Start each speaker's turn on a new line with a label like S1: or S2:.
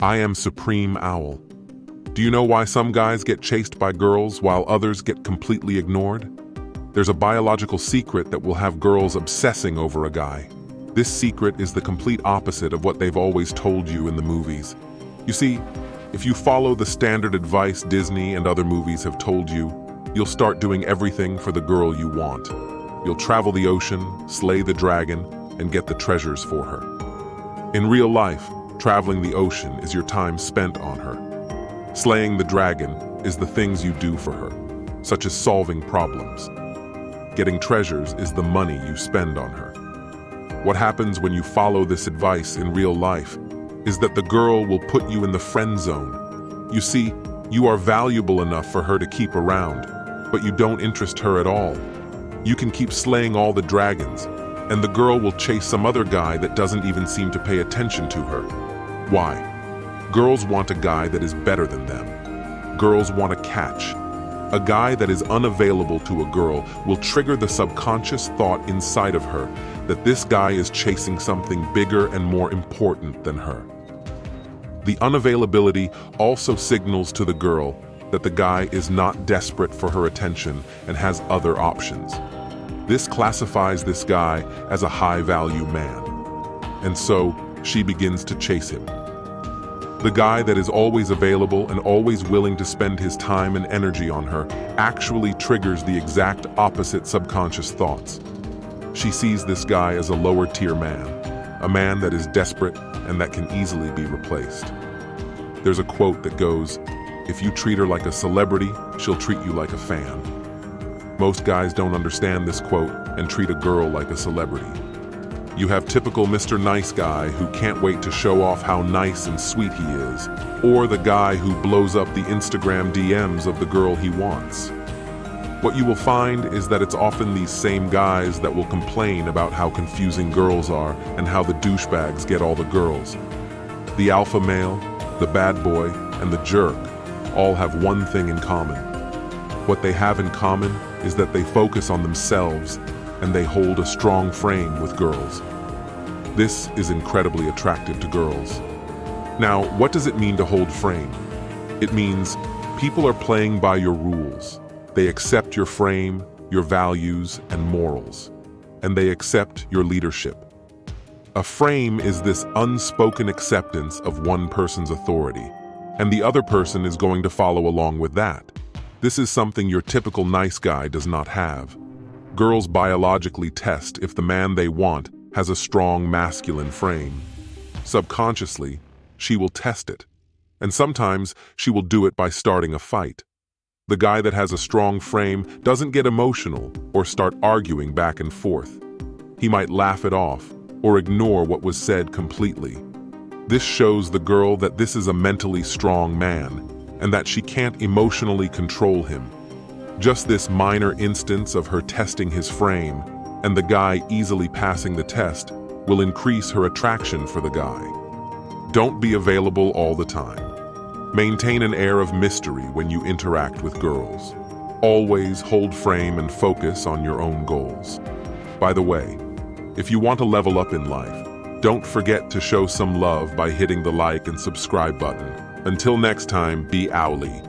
S1: I am Supreme Owl. Do you know why some guys get chased by girls while others get completely ignored? There's a biological secret that will have girls obsessing over a guy. This secret is the complete opposite of what they've always told you in the movies. You see, if you follow the standard advice Disney and other movies have told you, you'll start doing everything for the girl you want. You'll travel the ocean, slay the dragon, and get the treasures for her. In real life, traveling the ocean is your time spent on her. Slaying the dragon is the things you do for her, such as solving problems. Getting treasures is the money you spend on her. What happens when you follow this advice in real life is that the girl will put you in the friend zone. You see, you are valuable enough for her to keep around, but you don't interest her at all. You can keep slaying all the dragons, and the girl will chase some other guy that doesn't even seem to pay attention to her. Why? Girls want a guy that is better than them. Girls want a catch. A guy that is unavailable to a girl will trigger the subconscious thought inside of her that this guy is chasing something bigger and more important than her. The unavailability also signals to the girl that the guy is not desperate for her attention and has other options. This classifies this guy as a high-value man, and so she begins to chase him. The guy that is always available and always willing to spend his time and energy on her actually triggers the exact opposite subconscious thoughts. She sees this guy as a lower-tier man, a man that is desperate and that can easily be replaced. There's a quote that goes, "If you treat her like a celebrity, she'll treat you like a fan." Most guys don't understand this quote and treat a girl like a celebrity. You have typical Mr. Nice Guy who can't wait to show off how nice and sweet he is, or the guy who blows up the Instagram DMs of the girl he wants. What you will find is that it's often these same guys that will complain about how confusing girls are and how the douchebags get all the girls. The alpha male, the bad boy, and the jerk all have one thing in common. What they have in common is that they focus on themselves and they hold a strong frame with girls. This is incredibly attractive to girls. Now, what does it mean to hold frame? It means people are playing by your rules. They accept your frame, your values, and morals, and they accept your leadership. A frame is this unspoken acceptance of one person's authority, and the other person is going to follow along with that. This is something your typical nice guy does not have. Girls biologically test if the man they want has a strong masculine frame. Subconsciously, she will test it, and sometimes she will do it by starting a fight. The guy that has a strong frame doesn't get emotional or start arguing back and forth. He might laugh it off or ignore what was said completely. This shows the girl that this is a mentally strong man and that she can't emotionally control him. Just this minor instance of her testing his frame and the guy easily passing the test will increase her attraction for the guy. Don't be available all the time. Maintain an air of mystery when you interact with girls. Always hold frame and focus on your own goals. By the way, if you want to level up in life, don't forget to show some love by hitting the like and subscribe button. Until next time, be owly.